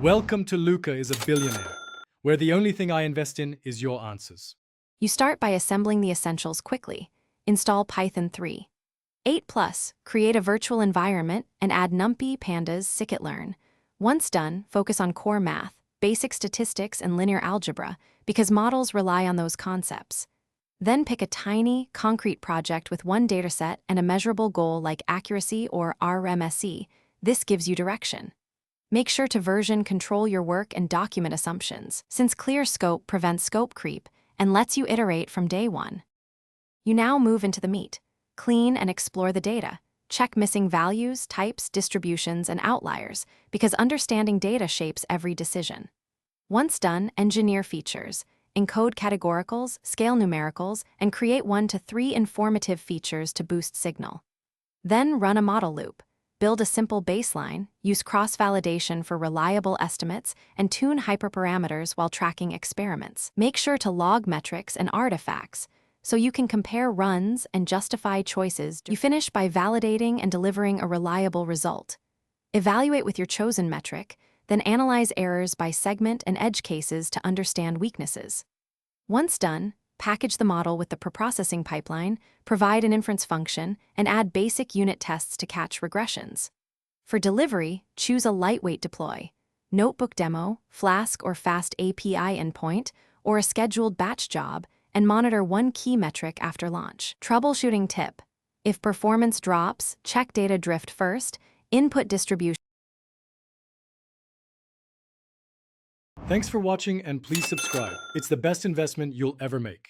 Welcome to Luca is a Billionaire, where the only thing I invest in is your answers. You start by assembling the essentials quickly. Install Python 3. 8+, create a virtual environment and add NumPy, Pandas, scikit-learn. Once done, focus on core math, basic statistics, and linear algebra, because models rely on those concepts. Then pick a tiny, concrete project with one dataset and a measurable goal like accuracy or RMSE. This gives you direction. Make sure to version control your work and document assumptions, since clear scope prevents scope creep and lets you iterate from day one. You now move into the meat. Clean and explore the data. Check missing values, types, distributions, and outliers, because understanding data shapes every decision. Once done, engineer features. Encode categoricals, scale numericals, and create 1 to 3 informative features to boost signal. Then run a model loop. Build a simple baseline, use cross-validation for reliable estimates, and tune hyperparameters while tracking experiments. Make sure to log metrics and artifacts, so you can compare runs and justify choices. You finish by validating and delivering a reliable result. Evaluate with your chosen metric, then analyze errors by segment and edge cases to understand weaknesses. Once done, package the model with the preprocessing pipeline, provide an inference function, and add basic unit tests to catch regressions. For delivery, choose a lightweight deploy, notebook demo, Flask or Fast API endpoint, or a scheduled batch job, and monitor one key metric after launch. Troubleshooting tip: if performance drops, check data drift first, input distribution. Thanks for watching and please subscribe. It's the best investment you'll ever make.